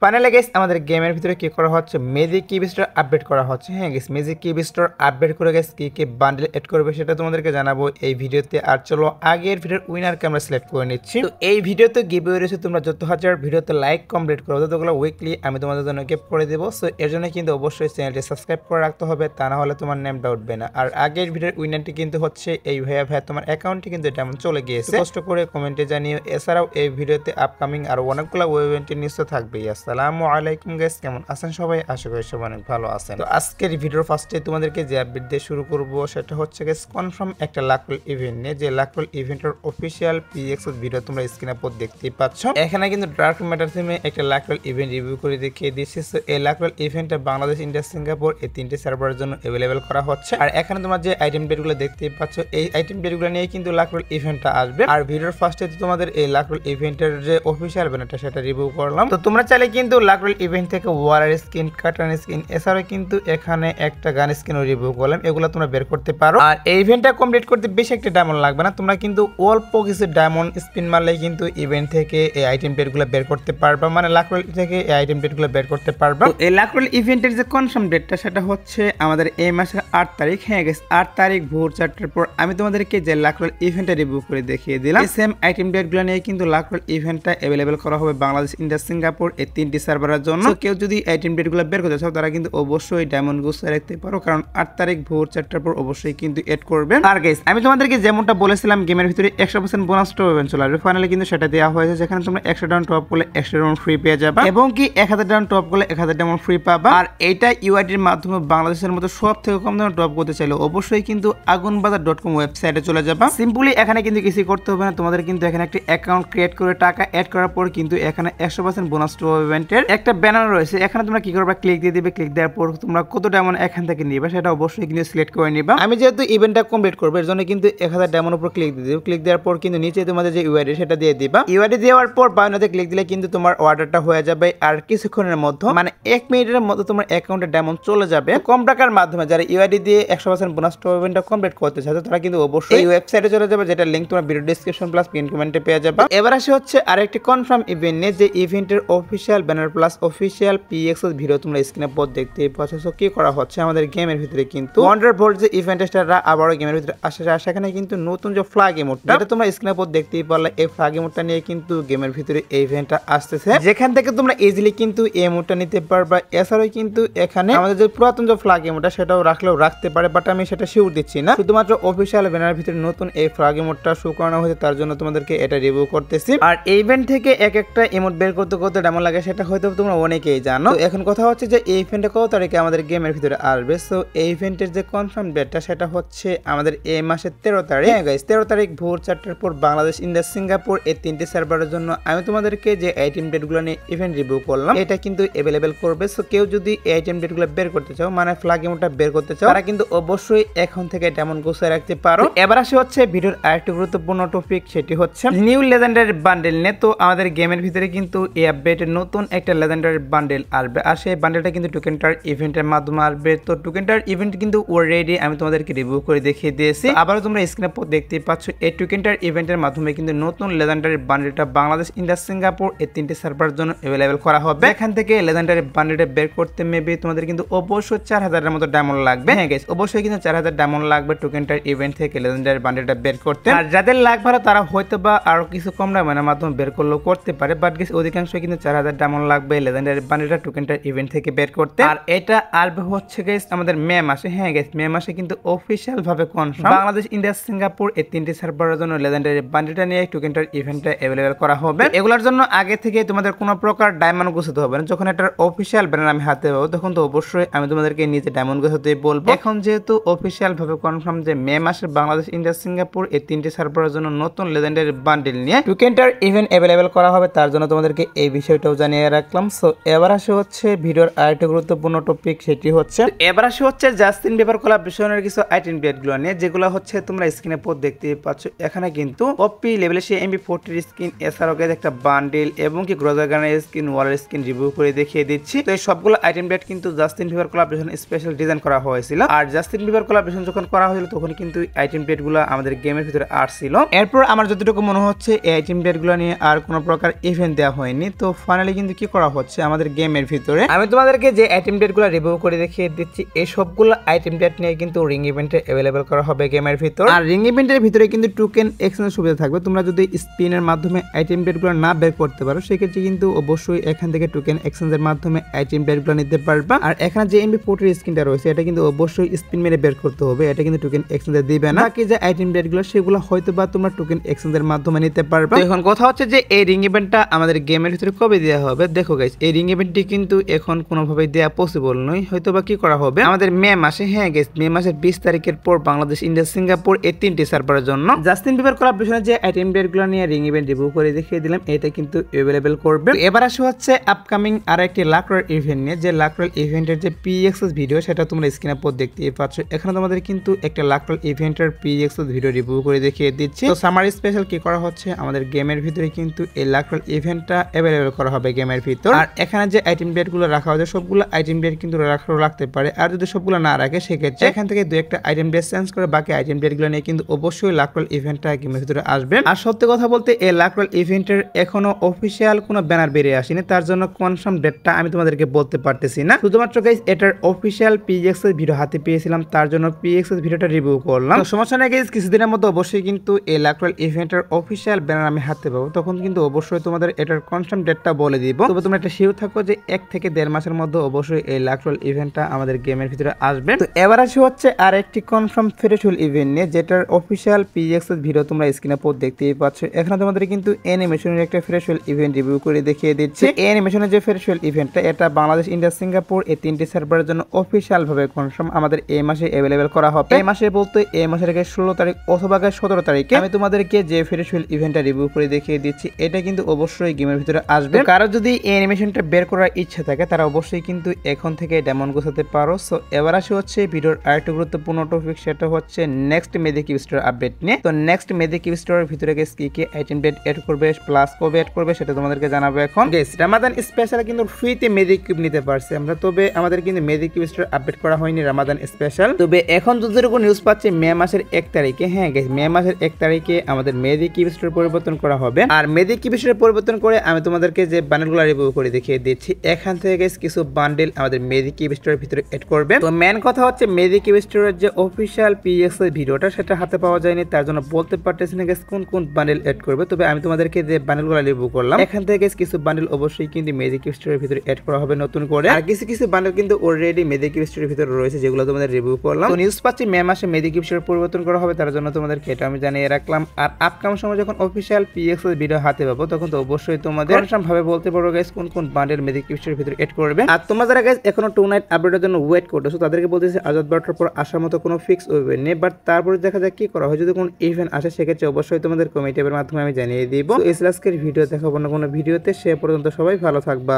Finally guys আমাদের গেমের ভিতরে কি করা হচ্ছে, ম্যাজিক কিউব স্টোর আপডেট করা হচ্ছে। হ্যাঁ guys, magic cube store update করে গাইস কি কি বান্ডেল এড করবে সেটা তোমাদেরকে জানাবো এই ভিডিওতে। আর চলো আগের ভিডিওর উইনারকে আমরা সিলেক্ট করে নিচ্ছি। তো এই ভিডিওতে গিভঅ্যাওয়ে রয়েছে, তোমরা যত হাজার ভিডিওতে লাইক কমপ্লিট করো ততগুলো উইকলি আমি তোমাদের জন্য গিফট করে দেবো। সো এর জন্য কিন্তু অবশ্যই চ্যানেলটি সাবস্ক্রাইব করে রাখতে হবে, তা না হলে তোমার নেমটা উঠবে না। আর আগের ভিডিওর উইনারটি কিন্তু হচ্ছে এই ভাইয়া তোমার অ্যাকাউন্টে কিন্তু এটা এমন চলে গিয়েছে, কষ্ট করে কমেন্টে জানিও। এছাড়াও এই ভিডিওতে আপকামিং আর অনেকগুলো ওয়েব ইভেন্টের নিশ্চয় থাকবেই। আসসালামু আলাইকুম গাইস, কেমন আছেন সবাই? আশা করি সবাই অনেক ভালো আছেন। তো আজকের ভিডিওর ফার্স্টে তোমাদেরকে যে আপডেট দিয়ে শুরু করব সেটা হচ্ছে গাইস কনফার্ম একটা লাকরোল ইভেন্ট নিয়ে, যে লাকরোল ইভেন্টের অফিসিয়াল পিএক্স ভিডিও তোমরা স্ক্রিনে পর দেখতেই পাচ্ছ। এখানে কিন্তু ডার্ক ম্যাটার থিমে একটা লাকরোল ইভেন্ট রিভিউ করে দেখিয়ে দিয়েছি। সো এই লাকরোল ইভেন্টটা বাংলাদেশ, ইন্ডিয়া, সিঙ্গাপুর এই তিনটে সার্ভারের জন্য অ্যাভেলেবেল করা হচ্ছে। আর এখানে তোমরা যে আইটেম পেডগুলো দেখতেই পাচ্ছ, এই আইটেম পেডগুলো নিয়ে কিন্তু লাকরোল ইভেন্টটা আসবে। আর ভিডিওর ফার্স্টে তোমাদের এই লাকরোল ইভেন্টের যে অফিসিয়াল ব্যানারটা সেটা রিভিউ করলাম। তো তোমরা চাইলে কিন্তু লাকরোল ইভেন্ট থেকে ওয়ারার স্কিন, কাটান স্কিন, এছাড়াও কিন্তু এখানে একটা গান স্কিনও রিভিউ করলাম, এগুলো তোমরা বের করতে পারো। আর এই ইভেন্টটা কমপ্লিট করতে বেশি একটা ডায়মন্ড লাগবে না, তোমরা কিন্তু অল্প কিছু ডায়মন্ড স্পিন মারলে কিন্তু ইভেন্ট থেকে এই আইটেম পেডগুলো বের করতে পারবা, মানে লাকরোল থেকে এই আইটেম পেডগুলো বের করতে পারবা। এই লাকরোল ইভেন্টের যে কনফার্ম ডেটটা সেটা হচ্ছে আমাদের এই মাসের 8 তারিখ। হ্যাঁ গেছে 8 তারিখ ভোর 4টার পর আমি তোমাদেরকে যে লাকরোল ইভেন্টটা রিভিউ করে দেখিয়ে দিলাম, সেম আইটেম ডেটগুলো নিয়ে কিন্তু লাকরোল ইভেন্টটা অ্যাভেলেবেল করা হবে বাংলাদেশ, ইন্ডিয়া, সিঙ্গাপুর এই তিনটি সার্ভারের জন্য। কেউ যদি আইটেম ডেটগুলো বের করতে চাও তারা কিন্তু অবশ্যই ডায়মন্ড গুছিয়ে রাখতে পারো, কারণ 8 তারিখ ভোর 4টার পর অবশ্যই কিন্তু এড করবে। আর গাইস আমি তোমাদেরকে যেমনটা বলেছিলাম গেমের ভিতরে 100% বোনাস টপ ইভেন্ট চলে আসবে, ফাইনালি কিন্তু সেটা দেওয়া হয়েছে, যেখানে তোমরা 100 ডাউন টপ করলে 100 ডাউন ফ্রি পেয়ে যাবে, এবং কি 1000 ডাউন টপ করলে 1000 ডাউন ফ্রি পাবা। আর এইটা ইউআইডির মাধ্যমে বাংলাদেশের মতো সব থেকে কম দামে টপ করতে চাইলে অবশ্যই কিন্তু agunbazar.com ওয়েবসাইটে চলে যাবা। সিম্পলি এখানে কিন্তু কিছু করতে হবে না, তোমাদের কিন্তু এখানে একটা অ্যাকাউন্ট ক্রিয়েট করে টাকা অ্যাড করার পর কিন্তু এখানে 100% বোনাস টপ ইভেন্টের একটা ব্যানার রয়েছে। এখানে তোমরা কি করবা, ক্লিক দিয়ে দিবে, ক্লিক দেওয়ার পর তোমরা কত ডায়মন্ড এখান থেকে নিবে সেটা অবশ্যই কিন্তু সিলেক্ট করে নিবা। আমি যেহেতু ইভেন্টটা কমপ্লিট করবো এর জন্য কিন্তু 1000 ডায়মন্ড উপর ক্লিক দিয়ে দিবে, ক্লিক দেওয়ার পর কিন্তু নিচে তোমাদের যে ইউআইডি সেটা দিয়ে দিবা। ইউআইডি দেওয়ার পর বায়োতে ক্লিক দিলে কিন্তু তোমার অর্ডারটা হয়ে যাবে, আর কিছুক্ষণের মধ্যে মানে 1 মিনিটের মধ্যে তোমার অ্যাকাউন্টে ডায়মন্ড চলে যাবে কম টাকার মাধ্যমে। যারা ইউআইডি দিয়ে 100% বোনাস টপ ইভেন্টটা কমপ্লিট করতে চায় তারা কিন্তু অবশ্যই এই ওয়েবসাইটে চলে যাবে, যেটা লিংক তোমার ভিডিও ডেসক্রিপশন প্লাস পিন কমেন্টে পেয়ে যাবে। এবার আসে হচ্ছে আরেকটি কনফার্ম ইভেন্ট নিয়ে, যে ইভেন্টের official banner plus official PX video তোমরা স্ক্রিনে পর দেখতেই পাচ্ছ। সো কি করা হচ্ছে, আমাদের গেমের ভিতরে কিন্তু ওয়ান্ডারভোল্ট যে ইভেন্ট স্টাররা আবারও গেমের ভিতরে আসে, সেখানে কিন্তু নতুন যে ফ্ল্যাগ ইমোটটা যেটা তোমরা স্ক্রিনে পর দেখতেই পারলে, এই ফ্ল্যাগ ইমোটটা নিয়ে কিন্তু গেমের ভিতরে এই ইভেন্টটা আসতেছে, যেখান থেকে তোমরা ইজিলি কিন্তু এই ইমোটটা নিতে পারবা। এছাড়াও কিন্তু এখানে আমাদের যে পুরাতন যে ফ্ল্যাগ ইমোটটা সেটাও রাখলেও রাখতে পারে, বাট আমি সেটা শিওর দিচ্ছি না, শুধুমাত্র অফিসিয়াল ব্যানারের ভিতরে নতুন এই ফ্ল্যাগ ইমোটটা শো করানো হয়েছে, তার জন্য তোমাদেরকে এটা রিভিউ করতেছি। আর এই ইভেন্ট থেকে এক একটা ইমোট বের করতে করতে কেমন লাগে সেটা হয়তো তোমরা অনেকেই জানো। তো এখন কথা হচ্ছে যে এই ইভেন্টটা কত তারিখে আমাদের গেমের ভিতরে আসবে। সো এই ইভেন্টের যে কনফার্ম ডেটটা সেটা হচ্ছে আমাদের এই মাসের 13 তারিখ। হ্যাঁ গাইস 13 তারিখ ভোর 4টার পর বাংলাদেশ, ইন্ডিয়া, সিঙ্গাপুর এই তিনটি সার্ভারের জন্য আমি তোমাদেরকে যে আইটেম ডেটগুলো নিয়ে ইভেন্ট রিভিউ করলাম এটা কিন্তু অ্যাভেলেবেল করবে। সো কেউ যদি এই আইটেম ডেটগুলো বের করতে চাও, মানে ফ্ল্যাগ ইমোটটা বের করতে চাও, তারা কিন্তু অবশ্যই এখন থেকে ডায়মন্ড গুছিয়ে রাখতে পারো। এবার আসে হচ্ছে ভিডিওর আরেকটি গুরুত্বপূর্ণ টপিক, সেটি হচ্ছে নিউ লেজেন্ডারি বান্ডেল নিয়ে। তো আমাদের গেমের ভিতরে কিন্তু এই আপডেটে নতুন একটা লেজেন্ডারি বান্ডেল আসবে, আর সেই বান্ডেলটা কিন্তু টোকেনটার ইভেন্টের মাধ্যমে আসবে। তো টোকেনটার ইভেন্ট কিন্তু অলরেডি আমি তোমাদেরকে রিভিউ করে দেখিয়ে দিয়েছি, আবারও তোমরা স্ক্রিনে দেখতেই পাচ্ছ। এই টোকেনটার ইভেন্টের মাধ্যমে কিন্তু নতুন লেজেন্ডারি বান্ডেলটা বাংলাদেশ, ইন্ডিয়া, সিঙ্গাপুর এই তিনটি সার্ভারের জন্য অ্যাভেলেবেল করা হবে। এখান থেকে লেজেন্ডারি বান্ডেলটা বের করতে মেবি তোমাদের কিন্তু অবশ্যই 4000 এর মতো ডায়মন্ড লাগবে। হ্যাঁ গাইস অবশ্যই কিন্তু 4000 ডায়মন্ড লাগবে টোকেনটার ইভেন্ট থেকে লেজেন্ডারি বান্ডেলটা বের করতে। আর যাদের লাগবে তারা হয়তো বা আরো কিছু কম ডায়মন্ডের মাধ্যমে বের করলেও করতে পারে, বাট গাইস অধিকাংশই কিন্তু 4000 ডায়মন্ড লাগবে লেজেন্ডারি বান্ডেলটা টোকেনটার ইভেন্ট থেকে বের করতে। আর এটা আসবে হচ্ছে গাইস আমাদের মে মাসে। হ্যাঁ গাইস মে মাসে কিন্তু অফিশিয়াল ভাবে কনফার্ম বাংলাদেশ, ইন্ডিয়া, সিঙ্গাপুর এই তিনটি সার্ভারের জন্য লেজেন্ডারি বান্ডেলটা নিয়ে টোকেনটার ইভেন্টটা অ্যাভেলেবল করা হবে। এগুলোর জন্য আগে থেকে তোমাদের কোনো প্রকার ডায়মন্ড গুছাতে হবে না, যখন এটার অফিশিয়াল ব্যানার আমি হাতে পাবো তখন তো অবশ্যই আমি তোমাদেরকে নিজে ডায়মন্ড গুছাতে বলবো। এখন যেহেতু অফিশিয়াল ভাবে কনফার্ম যে মে মাসে বাংলাদেশ, ইন্ডিয়া, সিঙ্গাপুর এই তিনটি সার্ভারের জন্য নতুন লেজেন্ডারি বান্ডেল নিয়ে টোকেনটার ইভেন্ট অ্যাভেলেবল করা হবে, তার জন্য তোমাদেরকে এই বিষয়টাও জানিয়ে রাখলাম। সো এবার আসে হচ্ছে ভিডিওর আরেকটা গুরুত্বপূর্ণ টপিক, সেটি হচ্ছে এবার আসে হচ্ছে জাস্টিন বিবার কোলাবরেশনের কিছু আইটেম ডেটগুলো নিয়ে, যেগুলো হচ্ছে তোমরা স্ক্রিনে পর দেখতে পাচ্ছ। এখানে কিন্তু ওপি লেভেলের সেই MP40 স্কিন, এছাড়াও একটা বান্ডেল এবং কি গ্রোজার গানের স্কিন, ওয়ালের স্কিন রিভিউ করে দেখিয়ে দিচ্ছি। তো এই সবগুলো আইটেম ডেট কিন্তু Justin Bieber collaboration special design করা হয়েছিল। আর জাস্টিন বিবার কোলাবরেশন যখন করা হয়েছিল তখন কিন্তু আইটেম ডেটগুলো আমাদের গেমের ভিতরে আসছিল। এরপর আমার যতটুকু মনে হচ্ছে এই আইটেম ডেটগুলো নিয়ে আর কোনো প্রকার ইভেন্ট দেওয়া হয়নি। তো ফাইনালি কিন্তু কিন্তু কি করা হচ্ছে আমাদের গেমের ভিতরে। আমি তোমাদেরকে যে আইটেম ডেটগুলো রিভিউ করে দেখিয়ে দিচ্ছি, এই সবগুলো আইটেম ডেট নিয়ে কিন্তু রিং ইভেন্টে অ্যাভেলেবল করা হবে গেমের ভিতর। আর রিং ইভেন্টের ভিতরে কিন্তু টোকেন এক্সচেঞ্জের সুবিধা থাকবে। তোমরা যদি স্পিনের মাধ্যমে আইটেম ডেটগুলো না বের করতে পারো সেক্ষেত্রে কিন্তু অবশ্যই এখান থেকে টোকেন এক্সচেঞ্জের মাধ্যমে আইটেম ডেটগুলো নিতে পারবা। আর এখানে যে MP40 স্ক্রিনটা রয়েছে এটা কিন্তু অবশ্যই স্পিন মেরে বের করতে হবে, এটা কিন্তু টোকেন এক্সচেঞ্জে দিবে না। বাকি যে আইটেম ডেটগুলো সেগুলো হয়তো বা তোমরা টোকেন এক্সচেঞ্জের মাধ্যমে নিতে পারবা। এখন কথা হচ্ছে যে এই রিং ইভেন্টটা আমাদের গেমের ভিতরে কবে দেওয়া হবে। দেখো গাইস, এই রিং ইভেন্টটি কিন্তু এখন কোনোভাবে দেওয়া পসিবল নয়। হয়তো বা কি করা হবে আমাদের মে মাসে, হ্যাঁ গাইস, মে মাসের 20 তারিখের পর বাংলাদেশ, ইন্ডিয়া, সিঙ্গাপুর এই 3টি সার্ভারের জন্য জাস্টিন বিবার কোলাবরেশনে যে আইটেম ডেটগুলো নিয়ে রিং ইভেন্ট রিভিউ করে দেখিয়ে দিলাম, এটা কিন্তু অ্যাভেলেবল করবে। এবার আসে হচ্ছে আপকামিং আর একটি লাক রয়্যাল ইভেন্ট নিয়ে। যে লাক রয়্যাল ইভেন্টের যে PXS ভিডিও সেটা তোমরা স্ক্রিনে পর দেখতেই পাচ্ছ। এখানে তোমাদের কিন্তু একটা লাক রয়্যাল ইভেন্টের PXS ভিডিও রিভিউ করে দেখিয়ে দিচ্ছি। তো সামার স্পেশাল কি করা হচ্ছে আমাদের গেমের ভিতরে কিন্তু এই লাক রয়্যাল ইভেন্টটা অ্যাভেলেবল করা হবে গেমের ভিতর। আর এখানে যে আইটেম ডেটগুলো রাখা হয়েছে সবগুলো আইটেম ডেট কিন্তু রাখতে পারে। আর যদি সবগুলো না রাখে সেক্ষেত্রে এখান থেকে দু একটা আইটেম ডেট চেঞ্জ করে বাকি আইটেম ডেটগুলো নিয়ে কিন্তু অবশ্যই লাক রয়্যাল ইভেন্টটা গেমের ভিতরে আসবে। আর সত্যি কথা বলতে এই লাক রয়্যাল ইভেন্টের এখনো অফিসিয়াল কোনো ব্যানার বেরিয়ে আসেনি, তার জন্য কনফার্ম ডেটটা আমি তোমাদেরকে বলতে পারতেছি না। শুধুমাত্র গাইস এটার অফিসিয়াল PXS ভিডিও হাতে পেয়েছিলাম, তার জন্য PXS ভিডিওটা রিভিউ করলাম। সমস্যা নেই গাইস, কিছুদিনের মধ্যে অবশ্যই কিন্তু এই লাক রয়্যাল ইভেন্টের অফিসিয়াল ব্যানার আমি হাতে পাবো, তখন কিন্তু অবশ্যই তোমাদের এটার কনফার্ম ডেটটা বলে দিব। তবে তোমরা একটা শিওর থাকো যে 1 থেকে 1.5 মাসের মধ্যে অবশ্যই এই লাক রয়্যাল ইভেন্টটা আমাদের গেমের ভিতরে আসবে। তো এবার আসে হচ্ছে আর একটি কনফার্ম ফ্রেশওয়েল ইভেন্ট নিয়ে, যেটার অফিসিয়াল PXS ভিডিও তোমরা স্ক্রিনে পর দেখতেই পাচ্ছ। এখানে তোমাদের কিন্তু অ্যানিমেশনের একটা ফ্রেশওয়েল ইভেন্ট রিভিউ করে দেখিয়ে দিচ্ছি। এই অ্যানিমেশনের যে ফ্রেশওয়েল ইভেন্টটা এটা বাংলাদেশ, ইন্ডিয়া, সিঙ্গাপুর এই 3টি সার্ভারের জন্য অফিসিয়াল ভাবে কনফার্ম আমাদের এই মাসে অ্যাভেলেবল করা হবে। এই মাসে বলতে এই মাসের 16 তারিখ অথবা 17 তারিখে আমি তোমাদেরকে যে ফ্রেশওয়েল ইভেন্টটা রিভিউ করে দেখিয়ে দিচ্ছি এটা কিন্তু অবশ্যই গেমের ভিতরে আসবে। কারো যদি এই অ্যানিমেশনটা বের করার ইচ্ছা থাকে তারা অবশ্যই কিন্তু এখন থেকে ডেমন গোছাতে পারো। সো এবার আসে হচ্ছে ভিডিওর আরেকটা গুরুত্বপূর্ণ টপিক, সেটা হচ্ছে নেক্সট মেদি কিউব স্টোর আপডেট নিয়ে। তো নেক্সট মেদি কিউব স্টোরের ভিতরে কি কি আইটেম ডেট এড করবে প্লাস কবে এড করবে সেটা তোমাদেরকে জানাবো এখন। গাইস, রামাদান স্পেশাল কিন্তু ফ্রিতে মেদি কিউব নিতে পারছি আমরা, তবে আমাদের কিন্তু মেদি কিউব স্টোর আপডেট করা হয়নি রামাদান স্পেশাল। তবে এখন যতটুকু নিউজ পাচ্ছি মে মাসের 1 তারিখে, হ্যাঁ গাইস, মে মাসের 1 তারিখে আমাদের মেদি কিউব স্টোর পরিবর্তন করা হবে। আর মেদি কিউব স্টোর পরিবর্তন করে আমি তোমাদেরকে যে বান্ডেলগুলো রিভিউ করে দেখিয়ে দিচ্ছি, এখান থেকে গাইস কিছু বান্ডেল আমাদের মেদি কিউব স্টোরের ভিতরে এড করবে। তো মেন কথা হচ্ছে মেদি কিউব স্টোরের যে অফিসিয়াল PXS ভিডিওটা সেটা হাতে পাওয়া যায়নি, তার জন্য বলতে পারতেছি না গাইস কোন কোন বান্ডেল এড করবে। তবে আমি তোমাদেরকে যে বান্ডেলগুলো রিভিউ করলাম এখান থেকে গাইস কিছু বান্ডেল অবশ্যই কিন্তু মেদি কিউব স্টোরের ভিতরে এড করা হবে নতুন করে। আর কিছু বান্ডেল কিন্তু অলরেডি মেদি কিউব স্টোরের ভিতরে রয়েছে যেগুলো তোমাদের রিভিউ করলাম। তো নিউজ পাচ্ছি মে মাসে মেদি কিউব স্টোর পরিবর্তন করা হবে, তার জন্য তোমাদেরকে এটা আমি জানিয়ে রাখলাম। আর আপকামিং সময় যখন অফিসিয়াল PXS ভিডিও হাতে পাবো তখন তো অবশ্যই তোমাদের কনফার্ম ভাবে বলতে পারবো গাইস কোন কোন বান্ডেল মেদি কিউব স্টোরের ভিতরে এড করবে। আর তোমরা যারা গাইস এখনো 2 নাইট আপডেটের জন্য ওয়েট করতেছো তাদেরকে বলতেছি আজাদ বার্তার পর আসার মতো কোনো ফিক্স ইভেন্ট নেই, বাট তারপরে দেখা যাক কি করা হয়। যদি কোনো ইভেন্ট আসে সেক্ষেত্রে অবশ্যই তোমাদের কমেন্টের মাধ্যমে আমি জানিয়ে দিব। তো এই আজকের ভিডিও দেখাবো না কোনো ভিডিওতে, সে পর্যন্ত সবাই ভালো থাকবা।